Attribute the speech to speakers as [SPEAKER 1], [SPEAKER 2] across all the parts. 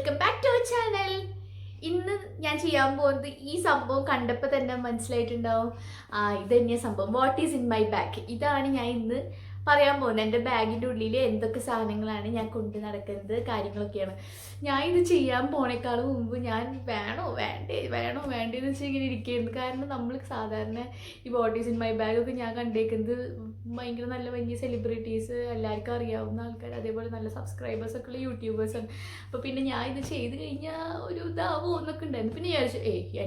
[SPEAKER 1] Welcome back to our channel. ഇന്ന് ഞാൻ ചെയ്യാൻ പോകുന്നത് ഈ സംഭവം കണ്ടപ്പോൾ തന്നെ മനസ്സിലായിട്ടുണ്ടാവും. ഇത് തന്നെയാണ് സംഭവം. What is in my bag. ഇതാണ് ഞാൻ ഇന്ന് പറയാൻ പോകുന്നത്. എൻ്റെ ബാഗിൻ്റെ ഉള്ളിൽ എന്തൊക്കെ സാധനങ്ങളാണ് ഞാൻ കൊണ്ട് നടക്കുന്നത്, കാര്യങ്ങളൊക്കെയാണ്. ഞാൻ ഇത് ചെയ്യാൻ പോണേക്കാളും മുമ്പ് ഞാൻ വേണോ വേണ്ടേന്ന് വെച്ചാൽ ഇങ്ങനെ ഇരിക്കുകയായിരുന്നു. കാരണം നമ്മൾ സാധാരണ ഈ വാട്ട് ഈസ് ഇൻ മൈ ബാഗൊക്കെ ഞാൻ കണ്ടേക്കുന്നത് ഭയങ്കര നല്ല വലിയ സെലിബ്രിറ്റീസ്, എല്ലാവർക്കും അറിയാവുന്ന ആൾക്കാർ, അതേപോലെ നല്ല സബ്സ്ക്രൈബേഴ്സൊക്കെ ഉള്ള യൂട്യൂബേഴ്സാണ്. അപ്പോൾ പിന്നെ ഞാൻ ഇത് ചെയ്ത് കഴിഞ്ഞാൽ ഒരു ഇതാവോ എന്നൊക്കെ ഉണ്ടായിരുന്നു. പിന്നെ ഞാൻ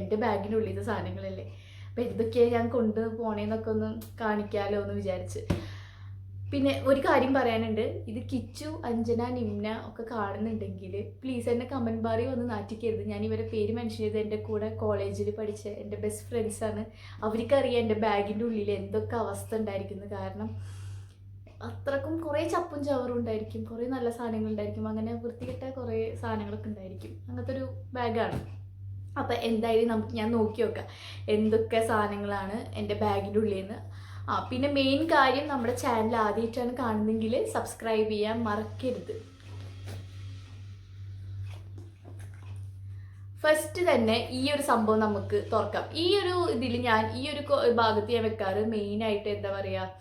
[SPEAKER 1] എൻ്റെ ബാഗിൻ്റെ ഉള്ളിൽ ഇത് സാധനങ്ങളല്ലേ, അപ്പോൾ എന്തൊക്കെയാണ് ഞാൻ കൊണ്ട് പോണേന്നൊക്കെ ഒന്ന് കാണിക്കാമല്ലോ എന്ന് വിചാരിച്ച്. പിന്നെ ഒരു കാര്യം പറയാനുണ്ട്. ഇത് കിച്ചു, അഞ്ജന, നിമ്ന ഒക്കെ കാണുന്നുണ്ടെങ്കിൽ പ്ലീസ് എന്നെ കമൻറ്റ് ബാറിൽ വന്ന് നാറ്റിക്കരുത്. ഞാൻ ഇവരെ പേര് മെൻഷൻ ചെയ്ത് എൻ്റെ കൂടെ കോളേജിൽ പഠിച്ച എൻ്റെ ബെസ്റ്റ് ഫ്രണ്ട്സാണ്. അവർക്കറിയാം എൻ്റെ ബാഗിൻ്റെ ഉള്ളിൽ എന്തൊക്കെ അവസ്ഥ ഉണ്ടായിരിക്കുന്നു. കാരണം അത്രക്കും കുറേ ചപ്പും ചവറും ഉണ്ടായിരിക്കും, കുറേ നല്ല സാധനങ്ങളുണ്ടായിരിക്കും, അങ്ങനെ വൃത്തികെട്ട കുറേ സാധനങ്ങളൊക്കെ ഉണ്ടായിരിക്കും. അങ്ങനത്തെ ഒരു ബാഗാണ്. അപ്പോൾ എന്തായാലും ഞാൻ നോക്കി നോക്കാം എന്തൊക്കെ സാധനങ്ങളാണ് എൻ്റെ ബാഗിൻ്റെ ഉള്ളിൽ നിന്ന്. പിന്നെ മെയിൻ കാര്യം, നമ്മുടെ ചാനൽ ആദ്യമായിട്ടാണ് കാണുന്നതെങ്കിൽ സബ്സ്ക്രൈബ് ചെയ്യാൻ മറക്കരുത്. ഫസ്റ്റ് തന്നെ ഈ ഒരു സംഭവം നമുക്ക് തുറക്കാം. ഈ ഒരു ഇതിൽ ഞാൻ ഈ ഒരു ഭാഗത്ത് ഞാൻ വെക്കാറ് മെയിനായിട്ട് എന്താ പറയുക,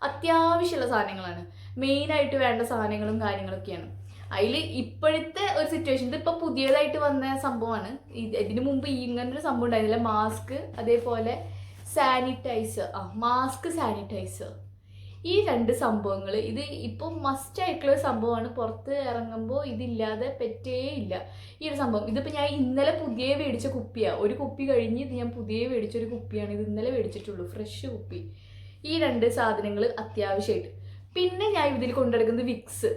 [SPEAKER 1] അത്യാവശ്യമുള്ള സാധനങ്ങളാണ്. മെയിനായിട്ട് വേണ്ട സാധനങ്ങളും കാര്യങ്ങളൊക്കെയാണ്. അതിൽ ഇപ്പോഴത്തെ ഒരു സിറ്റുവേഷൻ, ഇതിപ്പോൾ പുതിയതായിട്ട് വന്ന സംഭവമാണ്. ഇതിനു മുമ്പ് ഇങ്ങനൊരു സംഭവം ഉണ്ടായിരുന്നില്ല. മാസ്ക്, അതേപോലെ സാനിറ്റൈസർ, മാസ്ക്, സാനിറ്റൈസർ, ഈ രണ്ട് സംഭവങ്ങൾ. ഇത് ഇപ്പോൾ മസ്റ്റ് ആയിട്ടുള്ള സംഭവമാണ്. പുറത്ത് ഇറങ്ങുമ്പോൾ ഇതില്ലാതെ പറ്റേ ഇല്ല ഈ ഒരു സംഭവം. ഇതിപ്പോൾ ഞാൻ ഇന്നലെ പുതിയ മേടിച്ച കുപ്പിയാണ്. ഒരു കുപ്പി കഴിഞ്ഞ് ഇത് ഞാൻ പുതിയ മേടിച്ചൊരു കുപ്പിയാണ്. ഇത് ഇന്നലെ മേടിച്ചിട്ടുള്ളൂ, ഫ്രഷ് കുപ്പി. ഈ രണ്ട് സാധനങ്ങൾ അത്യാവശ്യമായിട്ട്. പിന്നെ ഞാൻ ഇതിൽ കൊണ്ടുനടക്കുന്നത് വിക്സ്.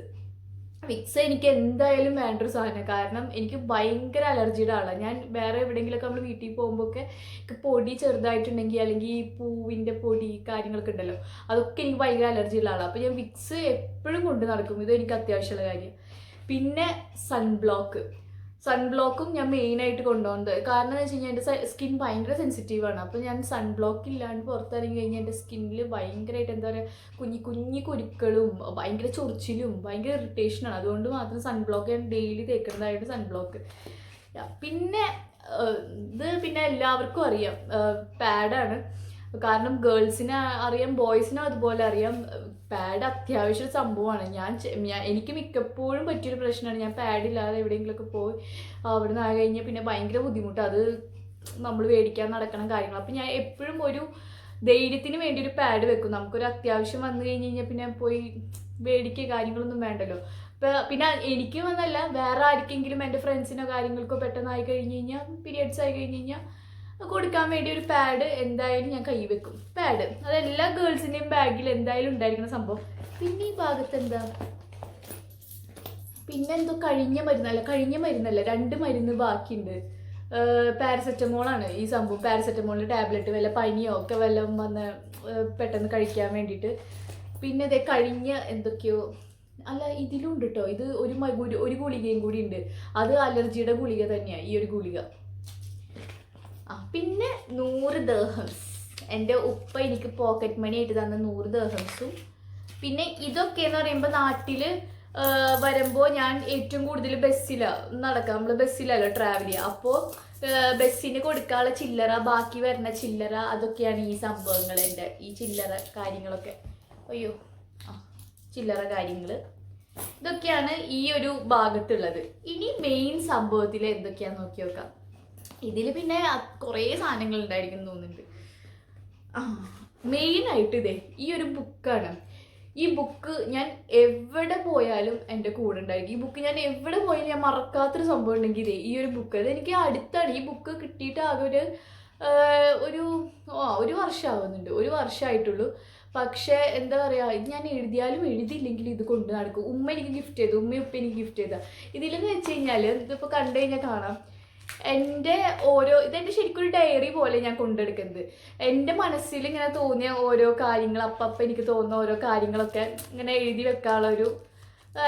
[SPEAKER 1] എനിക്ക് എന്തായാലും വേണ്ടൊരു സാധനം. കാരണം എനിക്ക് ഭയങ്കര അലർജിയുടെ ആളാണ് ഞാൻ. വേറെ എവിടെയെങ്കിലുമൊക്കെ നമ്മൾ വീട്ടിൽ പോകുമ്പോഴൊക്കെ പൊടി ചെറുതായിട്ടുണ്ടെങ്കിൽ, അല്ലെങ്കിൽ ഈ പൂവിൻ്റെ പൊടി കാര്യങ്ങളൊക്കെ ഉണ്ടല്ലോ, അതൊക്കെ എനിക്ക് ഭയങ്കര അലർജിയുള്ള ആളാണ്. അപ്പോൾ ഞാൻ വിക്സ് എപ്പോഴും കൊണ്ട് നടക്കും. ഇത് എനിക്ക് അത്യാവശ്യമുള്ള കാര്യം. പിന്നെ സൺബ്ലോക്കും ഞാൻ മെയിനായിട്ട് കൊണ്ടുപോകുന്നത്. കാരണം എന്ന് വെച്ച് കഴിഞ്ഞാൽ എൻ്റെ സ്കിൻ ഭയങ്കര സെൻസിറ്റീവാണ്. അപ്പോൾ ഞാൻ സൺബ്ലോക്ക് ഇല്ലാണ്ട് പുറത്തിറങ്ങി കഴിഞ്ഞാൽ എൻ്റെ സ്കിന്നിൽ ഭയങ്കരമായിട്ട് എന്താ പറയുക, കുഞ്ഞി കുരുക്കളും ഭയങ്കര ചൊറിച്ചിലും ഭയങ്കര ഇറിറ്റേഷനാണ്. അതുകൊണ്ട് മാത്രം സൺബ്ലോക്ക് ഞാൻ ഡെയിലി തേക്കുന്നതായിട്ട് സൺബ്ലോക്ക്. പിന്നെ പിന്നെ എല്ലാവർക്കും അറിയാം, പാഡാണ്. കാരണം ഗേൾസിനെ അറിയാം, ബോയ്സിനും അതുപോലെ അറിയാം. പാഡ് അത്യാവശ്യ സംഭവമാണ്. എനിക്ക് മിക്കപ്പോഴും പറ്റിയൊരു പ്രശ്നമാണ്. ഞാൻ പാഡില്ലാതെ എവിടെയെങ്കിലുമൊക്കെ പോയി അവിടെ നിന്ന് കഴിഞ്ഞാൽ പിന്നെ ഭയങ്കര ബുദ്ധിമുട്ടാണ്. അത് നമ്മൾ മേടിക്കാൻ നടക്കണം കാര്യങ്ങൾ. അപ്പം ഞാൻ എപ്പോഴും ഒരു ധൈര്യത്തിന് വേണ്ടി ഒരു പാഡ് വെക്കും. നമുക്കൊരു അത്യാവശ്യം വന്നു കഴിഞ്ഞ് കഴിഞ്ഞാൽ പിന്നെ പോയി മേടിക്കുക കാര്യങ്ങളൊന്നും വേണ്ടല്ലോ. പിന്നെ എനിക്ക് വന്നല്ല, വേറെ ആർക്കെങ്കിലും എൻ്റെ ഫ്രണ്ട്സിനോ കാര്യങ്ങൾക്കോ പെട്ടെന്നായി കഴിഞ്ഞ് കഴിഞ്ഞാൽ, പീരിയഡ്സ് ആയി കഴിഞ്ഞ് കഴിഞ്ഞാൽ കൊടുക്കാൻ വേണ്ടി ഒരു പാഡ് എന്തായാലും ഞാൻ കൈ വെക്കും. പാഡ് അതെല്ലാ ഗേൾസിൻ്റെയും ബാഗിൽ എന്തായാലും ഉണ്ടായിരിക്കുന്ന സംഭവം. പിന്നെ ഈ ഭാഗത്ത് എന്താ, പിന്നെ എന്തോ കഴിഞ്ഞ മരുന്നല്ല 2 മരുന്ന് ബാക്കിയുണ്ട്. പാരസെറ്റമോളാണ് ഈ സംഭവം. പാരസെറ്റമോളിൻ്റെ ടാബ്ലറ്റ്, വല്ല പനിയോ ഒക്കെ വല്ലതും വന്ന് പെട്ടെന്ന് കഴിക്കാൻ വേണ്ടിയിട്ട്. പിന്നെ ഇതേ കഴിഞ്ഞ എന്തൊക്കെയോ, അല്ല ഇതിലും ഉണ്ട് കേട്ടോ, ഇത് ഒരു ഗുളികയും കൂടി ഉണ്ട്. അത് അലർജിയുടെ ഗുളിക തന്നെയാണ് ഈ ഒരു ഗുളിക. പിന്നെ 100 ദിർഹംസ്, എൻ്റെ ഉപ്പ എനിക്ക് പോക്കറ്റ് മണി ആയിട്ട് തന്ന 100 ദിർഹംസും. പിന്നെ ഇതൊക്കെ എന്ന് പറയുമ്പോൾ നാട്ടിൽ വരുമ്പോൾ ഞാൻ ഏറ്റവും കൂടുതൽ ബസ്സിലാണ് നടക്കുക. നമ്മൾ ബസ്സിലല്ലോ ട്രാവൽ ചെയ്യുക. അപ്പോൾ ബസ്സിന് കൊടുക്കാനുള്ള ചില്ലറ, ബാക്കി വരുന്ന ചില്ലറ, അതൊക്കെയാണ് ഈ സംഭവങ്ങൾ. എൻ്റെ ഈ ചില്ലറ കാര്യങ്ങളൊക്കെ, ചില്ലറ കാര്യങ്ങൾ ഇതൊക്കെയാണ് ഈ ഒരു ഭാഗത്തുള്ളത്. ഇനി മെയിൻ സംഭവത്തിൽ എന്തൊക്കെയാണെന്ന് നോക്കി നോക്കാം. ഇതിൽ പിന്നെ കുറേ സാധനങ്ങൾ ഉണ്ടായിരിക്കും തോന്നുന്നുണ്ട്. മെയിനായിട്ട് ഇതേ ഈ ഒരു ബുക്കാണ്. ഈ ബുക്ക് ഞാൻ എവിടെ പോയാലും എൻ്റെ കൂടെ ഉണ്ടായിരിക്കും. ഈ ബുക്ക് ഞാൻ എവിടെ പോയാലും ഞാൻ മറക്കാത്തൊരു സംഭവം ഉണ്ടെങ്കിൽ ഇതേ ഈ ഒരു ബുക്ക്. അതെനിക്ക് അടുത്താണ് ഈ ബുക്ക് കിട്ടിയിട്ട് ആകെ ഒരു വർഷമാവുന്നുണ്ട്, 1 വർഷമായിട്ടുള്ളൂ. പക്ഷേ എന്താ പറയുക, ഇത് ഞാൻ എഴുതിയാലും എഴുതിയില്ലെങ്കിൽ ഇത് കൊണ്ട് നടക്കും. ഉമ്മ എനിക്ക് ഗിഫ്റ്റ് ചെയ്തു, ഉമ്മയും ഉപ്പ എനിക്ക് ഗിഫ്റ്റ് ചെയ്താൽ. ഇതിലെന്ന് വെച്ച് കഴിഞ്ഞാൽ ഇതിപ്പോൾ കണ്ടു കഴിഞ്ഞാൽ കാണാം, ഇതെൻ്റെ ശരിക്കും ഒരു ഡയറി പോലെ ഞാൻ കൊണ്ടെടുക്കുന്നത്. എൻ്റെ മനസ്സിൽ ഇങ്ങനെ തോന്നിയ ഓരോ കാര്യങ്ങൾ, അപ്പം എനിക്ക് തോന്നുന്ന ഓരോ കാര്യങ്ങളൊക്കെ ഇങ്ങനെ എഴുതി വെക്കാനുള്ളൊരു,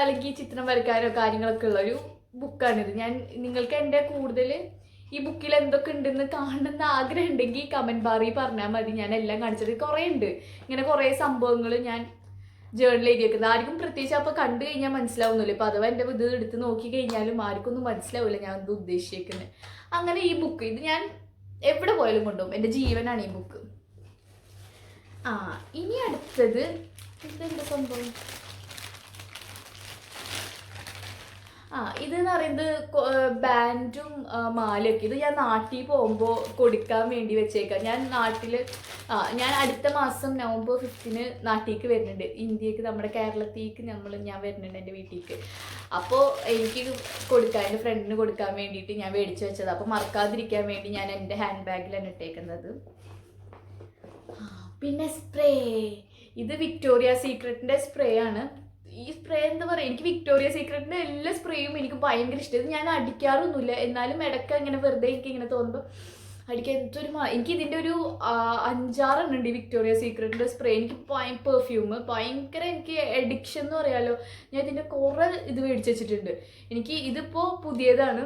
[SPEAKER 1] അല്ലെങ്കിൽ ചിത്രം വരയ്ക്കാനോ കാര്യങ്ങളൊക്കെ ഉള്ളൊരു ബുക്കാണിത്. നിങ്ങൾക്ക് എൻ്റെ കൂടുതൽ ഈ ബുക്കിൽ എന്തൊക്കെ ഉണ്ടെന്ന് കാണുന്ന ആഗ്രഹം ഉണ്ടെങ്കിൽ കമൻറ്റ് ബാറിൽ പറഞ്ഞാൽ മതി. ഞാൻ എല്ലാം കാണിച്ചത് കുറേ ഉണ്ട്. ഇങ്ങനെ കുറേ സംഭവങ്ങൾ ഞാൻ ജേർണൽ എഴുതി വെക്കുന്നത്. ആർക്കും പ്രത്യേകിച്ച് അപ്പോൾ കണ്ടു കഴിഞ്ഞാൽ മനസ്സിലാവുന്നില്ല. ഇപ്പോൾ അഥവാ എൻ്റെ ഇത് എടുത്ത് നോക്കി കഴിഞ്ഞാലും ആർക്കൊന്നും മനസ്സിലാവില്ല ഞാൻ എന്ത് ഉദ്ദേശിക്കുന്നത്. അങ്ങനെ ഈ ബുക്ക് ഇത് ഞാൻ എവിടെ പോയാലും കൊണ്ടുപോകും. എൻ്റെ ജീവനാണ് ഈ ബുക്ക്. ഇനി അടുത്തത് ഇതെന്താ സംഭവം? ഇതെന്ന് പറയുന്നത് ബാൻഡും മാലയൊക്കെ. ഇത് ഞാൻ നാട്ടിൽ പോകുമ്പോൾ കൊടുക്കാൻ വേണ്ടി വെച്ചേക്കാം. ഞാൻ അടുത്ത മാസം നവംബർ 5 നാട്ടിലേക്ക് വരുന്നുണ്ട്. ഇന്ത്യക്ക്, നമ്മുടെ കേരളത്തിലേക്ക് ഞാൻ വരുന്നുണ്ട് എൻ്റെ വീട്ടിലേക്ക്. അപ്പോൾ എനിക്ക് കൊടുക്കാൻ, എൻ്റെ ഫ്രണ്ടിന് കൊടുക്കാൻ വേണ്ടിയിട്ട് ഞാൻ മേടിച്ച് വെച്ചത്. അപ്പോൾ മറക്കാതിരിക്കാൻ വേണ്ടി ഞാൻ എൻ്റെ ഹാൻഡ് ബാഗിലാണ് ഇട്ടേക്കുന്നത്. പിന്നെ സ്പ്രേ, ഇത് വിക്ടോറിയ സീക്രട്ടിൻ്റെ സ്പ്രേ ആണ്. ഈ സ്പ്രേ എന്താ പറയുക, എനിക്ക് വിക്ടോറിയ സീക്രട്ടിൻ്റെ എല്ലാ സ്പ്രേയും എനിക്ക് ഭയങ്കര ഇഷ്ടം. ഇത് ഞാൻ അടിക്കാറൊന്നുമില്ല, എന്നാലും ഇടയ്ക്ക് ഇങ്ങനെ വെറുതെ എനിക്ക് ഇങ്ങനെ തോന്നുമ്പോൾ അടിക്കാൻ എനിക്ക് ഇതിൻ്റെ ഒരു 5-6 എണ്ണം ഉണ്ട്. വിക്ടോറിയ സീക്രട്ടിൻ്റെ സ്പ്രേ. എനിക്ക് പെർഫ്യൂം ഭയങ്കര, എനിക്ക് എഡിക്ഷൻ എന്ന് പറയാമല്ലോ. ഞാൻ ഇതിൻ്റെ കുറേ ഇത് മേടിച്ച് വെച്ചിട്ടുണ്ട്. എനിക്ക് ഇതിപ്പോൾ പുതിയതാണ്.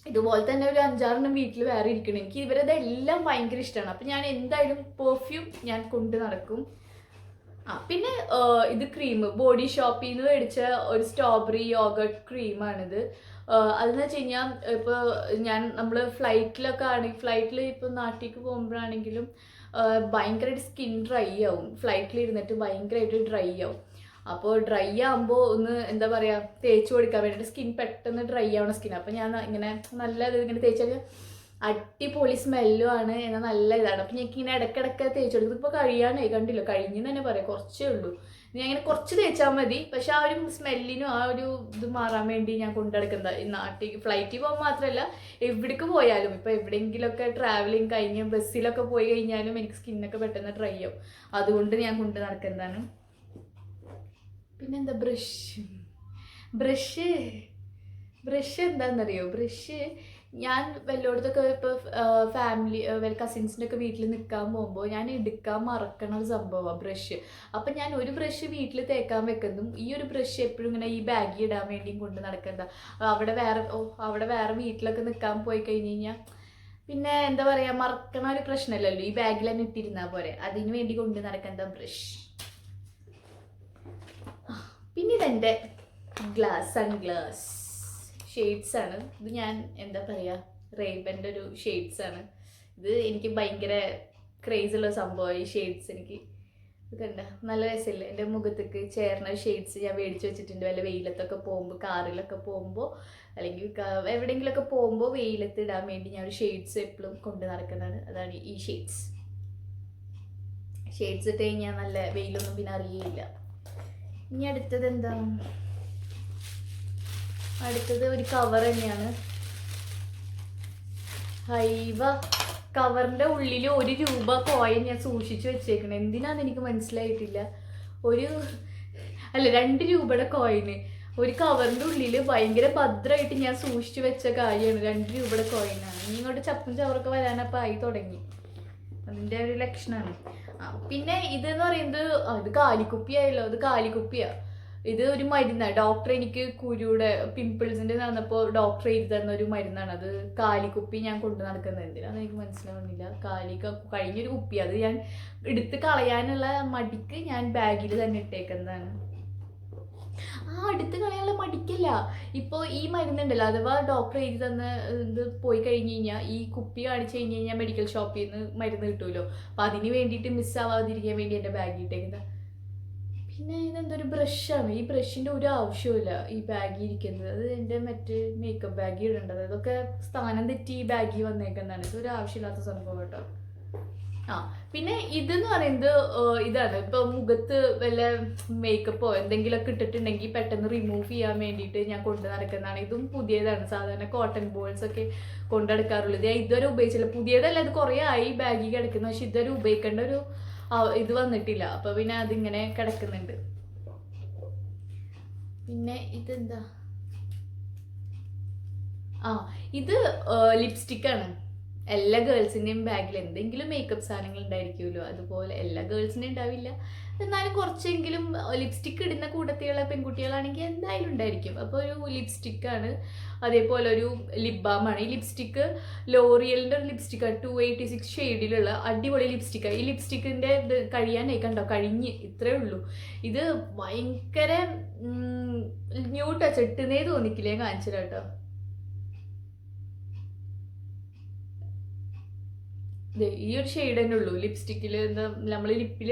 [SPEAKER 1] ഇതുപോലെ തന്നെ ഒരു 5-6 എണ്ണം വീട്ടിൽ വേറെ ഇരിക്കണം. എനിക്ക് ഇവരതെല്ലാം ഭയങ്കര ഇഷ്ടമാണ്. അപ്പം ഞാൻ എന്തായാലും പെർഫ്യൂം ഞാൻ കൊണ്ട് നടക്കും. പിന്നെ ഇത് ക്രീം, ബോഡി ഷോപ്പിൽ നിന്ന് മേടിച്ച ഒരു സ്ട്രോബെറി യോഗർട്ട് ക്രീമാണിത്. അതെന്ന് വെച്ച് കഴിഞ്ഞാൽ ഇപ്പോൾ നമ്മൾ ഫ്ലൈറ്റിൽ ഇപ്പോൾ നാട്ടിലേക്ക് പോകുമ്പോഴാണെങ്കിലും ഭയങ്കരമായിട്ട് സ്കിൻ ഡ്രൈ ആവും. ഫ്ലൈറ്റിലിരുന്നിട്ട് ഭയങ്കരമായിട്ട് ഡ്രൈ ആവും. അപ്പോൾ ഡ്രൈ ആകുമ്പോൾ ഒന്ന് എന്താ പറയുക, തേച്ച് കൊടുക്കാൻ വേണ്ടിയിട്ട് സ്കിൻ പെട്ടെന്ന് ഡ്രൈ ആവണ സ്കിൻ. അപ്പോൾ ഞാൻ ഇങ്ങനെ നല്ലത് ഇങ്ങനെ തേച്ചാൽ അടിപൊളി സ്മെല്ലും ആണ്, എന്നാൽ നല്ല ഇതാണ്. അപ്പം ഞങ്ങൾക്ക് ഇങ്ങനെ ഇടയ്ക്കിടയ്ക്ക് തേച്ച് കൊടുക്കും. ഇപ്പോൾ കഴിയാനായി, കണ്ടില്ലോ, കഴിഞ്ഞെന്ന് തന്നെ പറയാം, കുറച്ചേ ഉള്ളൂ. ഞാൻ അങ്ങനെ കുറച്ച് തേച്ചാൽ മതി. പക്ഷെ ആ ഒരു സ്മെല്ലിനും ആ ഒരു ഇത് മാറാൻ വേണ്ടി ഞാൻ കൊണ്ടുനടക്കുന്നത്. ഈ നാട്ടിൽ ഫ്ലൈറ്റിൽ പോകാൻ മാത്രമല്ല, എവിടേക്ക് പോയാലും, ഇപ്പോൾ എവിടെയെങ്കിലുമൊക്കെ ട്രാവലിങ് കഴിഞ്ഞ് ബസ്സിലൊക്കെ പോയി കഴിഞ്ഞാലും എനിക്ക് സ്കിന്നൊക്കെ പെട്ടെന്ന് ഡ്രൈ ആവും. അതുകൊണ്ട് ഞാൻ കൊണ്ട് നടക്കുന്നതാണ്. പിന്നെന്താ, ബ്രഷ് എന്താണെന്നറിയോ? ബ്രഷ് ഞാൻ വല്ലയിടത്തൊക്കെ ഇപ്പോൾ കസിൻസിൻ്റെ ഒക്കെ വീട്ടിൽ നിൽക്കാൻ പോകുമ്പോൾ ഞാൻ എടുക്കാൻ മറക്കണ ഒരു സംഭവമാണ് ബ്രഷ്. അപ്പം ഞാൻ ഒരു ബ്രഷ് വീട്ടിൽ തേക്കാൻ വെക്കുന്നതും ഈ ഒരു ബ്രഷ് എപ്പോഴും ഇങ്ങനെ ഈ ബാഗിൽ ഇടാൻ വേണ്ടിയും കൊണ്ട് നടക്കണ്ട. അവിടെ വേറെ വീട്ടിലൊക്കെ നിൽക്കാൻ പോയി കഴിഞ്ഞ് കഴിഞ്ഞാൽ പിന്നെ എന്താ പറയുക, മറക്കണ ഒരു പ്രശ്നമല്ലല്ലോ. ഈ ബാഗിൽ തന്നെ ഇട്ടിരുന്നാൽ പോരെ. അതിന് വേണ്ടി കൊണ്ട് നടക്കേണ്ട ബ്രഷ്. പിന്നെ ഇതെൻ്റെ സൺഗ്ലാസ് ഷെയ്ഡ്സ് ആണ്. ഇത് ഞാൻ എന്താ പറയുക, റേബൻ്റെ ഒരു ഷെയ്ഡ്സ് ആണ്. ഇത് എനിക്ക് ഭയങ്കര ക്രേസുള്ള സംഭവമാണ് ഈ ഷെയ്ഡ്സ്. എനിക്ക് ഇത് കണ്ട നല്ല രസമില്ല, എൻ്റെ മുഖത്തേക്ക് ചേർന്ന ഷെയ്ഡ്സ് ഞാൻ മേടിച്ച് വെച്ചിട്ടുണ്ട്. വല്ല വെയിലത്തൊക്കെ പോകുമ്പോൾ, കാറിലൊക്കെ പോകുമ്പോൾ, അല്ലെങ്കിൽ എവിടെയെങ്കിലുമൊക്കെ പോകുമ്പോൾ വെയിലത്ത് ഇടാൻ വേണ്ടി ഞാൻ ഒരു ഷെയ്ഡ്സ് എപ്പോഴും കൊണ്ട് നടക്കുന്നതാണ്. അതാണ് ഈ ഷെയ്ഡ്സ് ഇട്ട് കഴിഞ്ഞാൽ നല്ല വെയിലൊന്നും പിന്നെ അറിയില്ല. ഇനി അടുത്തത് എന്താ? അടുത്തത് ഒരു കവർ തന്നെയാണ്. കവറിൻ്റെ ഉള്ളിൽ 1 രൂപ കോയിൻ ഞാൻ സൂക്ഷിച്ചു വെച്ചേക്കണം. എന്തിനാന്ന് എനിക്ക് മനസ്സിലായിട്ടില്ല. 2 രൂപയുടെ കോയിന് ഒരു കവറിൻ്റെ ഉള്ളിൽ ഭയങ്കര ഭദ്രമായിട്ട് ഞാൻ സൂക്ഷിച്ചു വെച്ച കാര്യമാണ്. 2 രൂപയുടെ കോയിനാണ്. ഇനി ഇങ്ങോട്ട് ചപ്പും ചവറൊക്കെ വരാനപ്പോൾ ആയി തുടങ്ങി. അതിൻ്റെ ഒരു ലക്ഷണമാണ്. പിന്നെ ഇതെന്ന് പറയുന്നത് ഇത് കാലിക്കുപ്പിയായല്ലോ. ഇത് കാലിക്കുപ്പിയാണ്. ഇത് ഒരു മരുന്നാണ്. ഡോക്ടർ എനിക്ക് കുരുയുടെ പിമ്പിൾസിൻ്റെ തന്നപ്പോൾ ഡോക്ടർ എഴുതി തന്ന ഒരു മരുന്നാണ്. അത് കാലിക്കുപ്പി ഞാൻ കൊണ്ടു നടക്കുന്നത് എന്തിനാന്ന് എനിക്ക് മനസ്സിലാവുന്നില്ല. കഴിഞ്ഞൊരു കുപ്പി, അത് ഞാൻ എടുത്ത് കളയാനുള്ള മടിക്ക് ഞാൻ ബാഗിൽ തന്നെ ഇട്ടേക്കുന്നതാണ്. എടുത്ത് കളയാനുള്ള മടിക്കല്ല. ഇപ്പോൾ ഈ മരുന്നുണ്ടല്ലോ, അഥവാ ഡോക്ടർ എഴുതി തന്ന ഇത് പോയി കഴിഞ്ഞ് കഴിഞ്ഞാൽ ഈ കുപ്പി കാണിച്ച് കഴിഞ്ഞ് കഴിഞ്ഞാൽ മെഡിക്കൽ ഷോപ്പിൽ നിന്ന് മരുന്ന് കിട്ടുമല്ലോ. അപ്പോൾ അതിന് വേണ്ടിയിട്ട് മിസ്സാവാതിരിക്കാൻ വേണ്ടി എൻ്റെ ബാഗിൽ ഇട്ടേക്കുന്നത്. പിന്നെ ഇതെന്തൊരു ബ്രഷാണ്. ഈ ബ്രഷിൻ്റെ ഒരു ആവശ്യമില്ല ഈ ബാഗിൽ ഇരിക്കുന്നത്. അത് എൻ്റെ മറ്റ് മേക്കപ്പ് ബാഗിൽ ഇടേണ്ടത്. ഇതൊക്കെ സ്ഥാനം തെറ്റി ഈ ബാഗിൽ വന്നേക്കുന്നതാണ്. ഇതൊരു ആവശ്യമില്ലാത്ത സംഭവം കേട്ടോ. പിന്നെ ഇതെന്ന് പറയുന്നത് ഇതാണ്. ഇപ്പോൾ മുഖത്ത് വല്ല മേക്കപ്പോ എന്തെങ്കിലുമൊക്കെ ഇട്ടിട്ടുണ്ടെങ്കിൽ പെട്ടെന്ന് റിമൂവ് ചെയ്യാൻ വേണ്ടിയിട്ട് ഞാൻ കൊണ്ടു നടക്കുന്നതാണ്. ഇതും പുതിയതാണ്. സാധാരണ കോട്ടൺ ബോൾസ് ഒക്കെ കൊണ്ടു നടക്കാറുള്ളത്. ഞാൻ ഇതുവരെ ഉപയോഗിച്ചില്ല. പുതിയതല്ല, ഇത് കുറേ ആയി ബാഗിൽ കിടക്കുന്നത്. പക്ഷെ ഇതുവരെ ഉപയോഗിക്കേണ്ട ഒരു ഇത് വന്നിട്ടില്ല. അപ്പോൾ പിന്നെ അതിങ്ങനെ കിടക്കുന്നുണ്ട്. പിന്നെ ഇതെന്താ, ഇത് ലിപ്സ്റ്റിക്കാണ്. എല്ലാ ഗേൾസിൻ്റെയും ബാഗിൽ എന്തെങ്കിലും മേക്കപ്പ് സാധനങ്ങൾ ഉണ്ടായിരിക്കുമല്ലോ. അതുപോലെ എല്ലാ ഗേൾസിൻ്റെയും ഉണ്ടാവില്ല, എന്നാലും കുറച്ചെങ്കിലും ലിപ്സ്റ്റിക്ക് ഇടുന്ന കൂട്ടത്തിലുള്ള പെൺകുട്ടികളാണെങ്കിൽ എന്തായാലും ഉണ്ടായിരിക്കും. അപ്പോൾ ഒരു ലിപ്സ്റ്റിക്കാണ്. അതേപോലെ ഒരു ലിപ് ബാമാണ്. ഈ ലിപ്സ്റ്റിക്ക് ലോറിയലിൻ്റെ ഒരു ലിപ്സ്റ്റിക്കാണ്, 286 ഷെയ്ഡിലുള്ള അടിപൊളി ലിപ്സ്റ്റിക്കാണ്. ഈ ലിപ്സ്റ്റിക്കിൻ്റെ ഇത് കഴിയാനായി കണ്ടോ, കഴിഞ്ഞ് ഇത്രയേ ഉള്ളൂ. ഇത് ഭയങ്കര ന്യൂ ടച്ച്, ഇട്ടുന്നേ തോന്നിക്കില്ലേ, കാണിച്ചു കേട്ടോ. ഈ ഒരു ഷെയ്ഡ് തന്നെ ഉള്ളൂ ലിപ്സ്റ്റിക്കിൽ. എന്താ നമ്മൾ ലിപ്പിൽ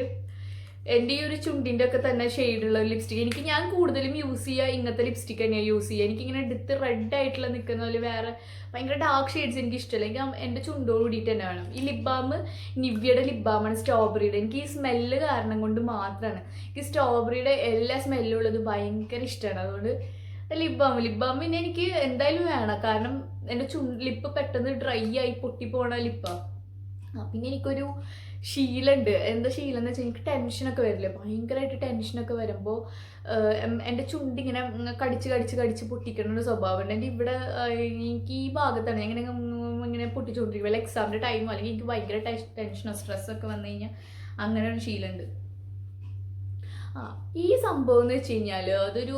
[SPEAKER 1] എൻ്റെ ഈ ഒരു ചുണ്ടിൻ്റെ ഒക്കെ തന്നെ ഷെയ്ഡുള്ള ഒരു ലിപ്സ്റ്റിക്ക്. ഞാൻ കൂടുതലും യൂസ് ചെയ്യുക ഇങ്ങനത്തെ ലിപ്സ്റ്റിക്ക് തന്നെയാണ് യൂസ് ചെയ്യുക. എനിക്കിങ്ങനെ എടുത്ത് റെഡ് ആയിട്ടുള്ള നിൽക്കുന്ന പോലെ വേറെ ഭയങ്കര ഡാർക്ക് ഷെയ്ഡ്സ് എനിക്ക് ഇഷ്ടമല്ല. എനിക്ക് എൻ്റെ ചുണ്ടോട് കൂടിയിട്ട് തന്നെ വേണം. ഈ ലിപ് ബാം നിവ്യയുടെ ലിപ് ബാമാണ്, സ്ട്രോബെറിയുടെ. എനിക്ക് ഈ സ്മെല്ല് കാരണം കൊണ്ട് മാത്രമാണ്, എനിക്ക് സ്ട്രോബെറിയുടെ എല്ലാ സ്മെല്ലും ഉള്ളത് ഭയങ്കര ഇഷ്ടമാണ്. അതുകൊണ്ട് ലിപ് ബാം പിന്നെ എനിക്ക് എന്തായാലും വേണം, കാരണം എൻ്റെ ലിപ്പ് പെട്ടെന്ന് ഡ്രൈ ആയി പൊട്ടിപ്പോണ ലിപ്പാണ്. പിന്നെ എനിക്കൊരു ശീലമുണ്ട്. എന്താ ശീലം എന്ന് വെച്ചാൽ, എനിക്ക് ടെൻഷനൊക്കെ വരില്ലേ, ഭയങ്കരമായിട്ട് ടെൻഷനൊക്കെ വരുമ്പോൾ എൻ്റെ ചുണ്ടിങ്ങനെ കടിച്ച് പൊട്ടിക്കുന്ന ഒരു സ്വഭാവമുണ്ട്. എൻ്റെ ഇവിടെ എനിക്ക് ഈ ഭാഗത്താണ് ഇങ്ങനെ പൊട്ടിച്ചുകൊണ്ടിരിക്കും. വല്ല എക്സാമിൻ്റെ ടൈമോ അല്ലെങ്കിൽ എനിക്ക് ഭയങ്കര ടെൻഷനോ സ്ട്രെസ്സൊക്കെ വന്നു കഴിഞ്ഞാൽ അങ്ങനെ ഒരു ശീലമുണ്ട്. ഈ സംഭവം എന്ന് വെച്ച് കഴിഞ്ഞാൽ അതൊരു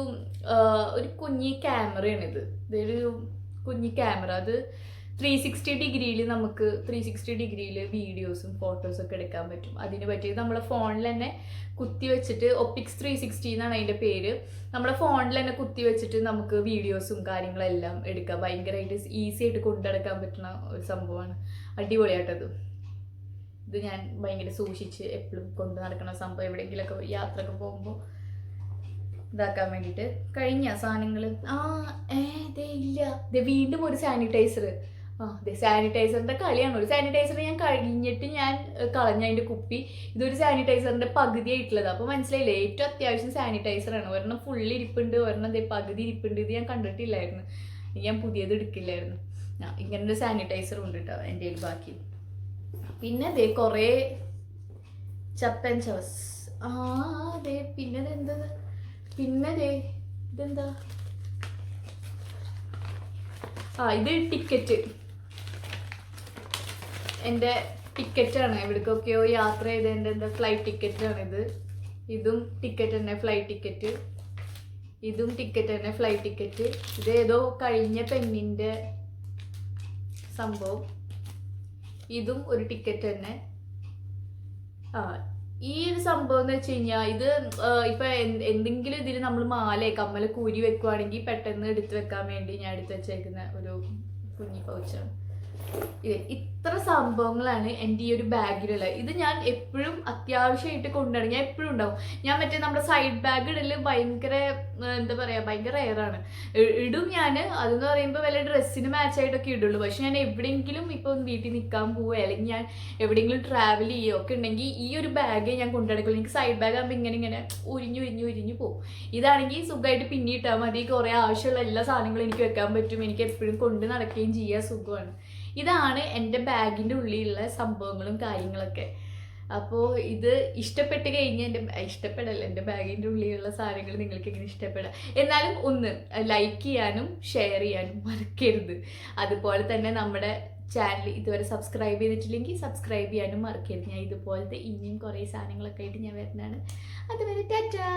[SPEAKER 1] കുഞ്ഞി ക്യാമറയാണിത്. ഇതൊരു കുഞ്ഞി ക്യാമറ. അത് 360 ഡിഗ്രിയിൽ നമുക്ക് 360 ഡിഗ്രിയിൽ വീഡിയോസും ഫോട്ടോസൊക്കെ എടുക്കാൻ പറ്റും. അതിന് പറ്റിയത് നമ്മുടെ ഫോണിൽ തന്നെ കുത്തി വെച്ചിട്ട്, ഒപ്പിക്സ് 360 എന്നാണ് അതിൻ്റെ പേര്. നമ്മുടെ ഫോണിൽ തന്നെ കുത്തി വെച്ചിട്ട് നമുക്ക് വീഡിയോസും കാര്യങ്ങളെല്ലാം എടുക്കാം. ഭയങ്കരമായിട്ട് ഈസി ആയിട്ട് കൊണ്ടുനടക്കാൻ പറ്റുന്ന ഒരു സംഭവമാണ്. അടിപൊളിയായിട്ടത്. ഇത് ഞാൻ ഭയങ്കര സൂക്ഷിച്ച് എപ്പോഴും കൊണ്ടു നടക്കുന്ന സംഭവം. എവിടെയെങ്കിലുമൊക്കെ യാത്രയൊക്കെ പോകുമ്പോൾ ഇതാക്കാൻ വേണ്ടിയിട്ട്. കഴിഞ്ഞ സാധനങ്ങൾ ഇതേ ഇല്ല, ഇതേ വീണ്ടും ഒരു സാനിറ്റൈസർ. അതെ, സാനിറ്റൈസറിൻ്റെ കളിയാണ്. ഒരു സാനിറ്റൈസർ ഞാൻ കഴിഞ്ഞിട്ട് ഞാൻ കളഞ്ഞ അതിൻ്റെ കുപ്പി. ഇതൊരു സാനിറ്റൈസറിൻ്റെ പകുതി ആയിട്ടുള്ളത്. അപ്പോൾ മനസ്സിലായില്ലേ, ഏറ്റവും അത്യാവശ്യം സാനിറ്റൈസറാണ്. ഒരെണ്ണം ഫുള്ള് ഇരിപ്പുണ്ട്, ഒരെണ്ണം പകുതി ഇരിപ്പുണ്ട്. ഇത് ഞാൻ കണ്ടിട്ടില്ലായിരുന്നു, ഞാൻ പുതിയത് എടുക്കില്ലായിരുന്നു. ഇങ്ങനൊരു സാനിറ്റൈസറും ഉണ്ട് കേട്ടോ എൻ്റെ കയ്യിൽ ബാക്കി. പിന്നെ ദേ കുറേ ചപ്പൻ ചവസ്. അതെ, പിന്നെ ഇതെന്താ, പിന്നെ ദേ ഇതെന്താ, ഇത് ടിക്കറ്റ്. എൻ്റെ ടിക്കറ്റാണ്, എവിടേക്കൊക്കെയോ യാത്ര ചെയ്തതിൻ്റെ എന്താ ഫ്ലൈറ്റ് ടിക്കറ്റാണിത്. ഇതും ടിക്കറ്റ് തന്നെ, ഫ്ലൈറ്റ് ടിക്കറ്റ്. ഇതും ടിക്കറ്റ് തന്നെ, ഫ്ലൈറ്റ് ടിക്കറ്റ്. ഇതേതോ കഴിഞ്ഞ പെണ്ണിൻ്റെ സംഭവം. ഇതും ഒരു ടിക്കറ്റ് തന്നെ. ഈ ഒരു സംഭവം എന്ന് വെച്ച് കഴിഞ്ഞാൽ, ഇത് ഇപ്പം എന്തെങ്കിലും ഇതിൽ നമ്മൾ മാലയോ കമ്മല കൂരി വെക്കുവാണെങ്കിൽ പെട്ടെന്ന് എടുത്ത് വെക്കാൻ വേണ്ടി ഞാൻ എടുത്ത് വെച്ചേക്കുന്ന ഒരു കുഞ്ഞി പൗച്ചാണ്. ഇത്ര സംഭവങ്ങളാണ് എൻ്റെ ഈ ഒരു ബാഗിലുള്ള. ഇത് ഞാൻ എപ്പോഴും അത്യാവശ്യമായിട്ട് കൊണ്ടുനടക്കും. ഞാൻ എപ്പോഴും ഉണ്ടാവും. ഞാൻ മറ്റേ നമ്മുടെ സൈഡ് ബാഗ് ഇടല് ഭയങ്കര എന്താ പറയുക, ഭയങ്കര റെയറാണ്. ഇടും ഞാൻ. അതെന്ന് പറയുമ്പോൾ വല്ല ഡ്രസ്സിന് മാച്ചായിട്ടൊക്കെ ഇടുള്ളൂ. പക്ഷെ ഞാൻ എവിടെയെങ്കിലും ഇപ്പം വീട്ടിൽ നിൽക്കാൻ പോവുക, അല്ലെങ്കിൽ ഞാൻ എവിടെയെങ്കിലും ട്രാവൽ ചെയ്യുകയോ ഒക്കെ ഉണ്ടെങ്കിൽ ഈ ഒരു ബാഗേ ഞാൻ കൊണ്ടുനടക്കുള്ളൂ. എനിക്ക് സൈഡ് ബാഗ് ആകുമ്പോൾ ഇങ്ങനെ ഉരിഞ്ഞു പോകും. ഇതാണെങ്കിൽ സുഖമായിട്ട് പിന്നിട്ടാൽ മതി. കുറേ ആവശ്യമുള്ള എല്ലാ സാധനങ്ങളും എനിക്ക് വെക്കാൻ പറ്റും. എനിക്ക് എപ്പോഴും കൊണ്ട് നടക്കുകയും ചെയ്യാൻ സുഖമാണ്. ഇതാണ് എൻ്റെ ബാഗിൻ്റെ ഉള്ളിലുള്ള സംഭവങ്ങളും കാര്യങ്ങളൊക്കെ. അപ്പോൾ ഇത് ഇഷ്ടപ്പെട്ട് കഴിഞ്ഞാൽ എൻ്റെ ബാഗിൻ്റെ ഉള്ളിലുള്ള സാധനങ്ങൾ നിങ്ങൾക്ക് എങ്ങനെ ഇഷ്ടപ്പെടാം. എന്നാലും ഒന്ന് ലൈക്ക് ചെയ്യാനും ഷെയർ ചെയ്യാനും മറക്കരുത്. അതുപോലെ തന്നെ നമ്മുടെ ചാനൽ ഇതുവരെ സബ്സ്ക്രൈബ് ചെയ്തിട്ടില്ലെങ്കിൽ സബ്സ്ക്രൈബ് ചെയ്യാനും മറക്കരുത്. ഞാൻ ഇതുപോലത്തെ ഇനിയും കുറേ സാധനങ്ങളൊക്കെ ആയിട്ട് ഞാൻ വരുന്നതാണ്. അതുവരെ ടാറ്റാ.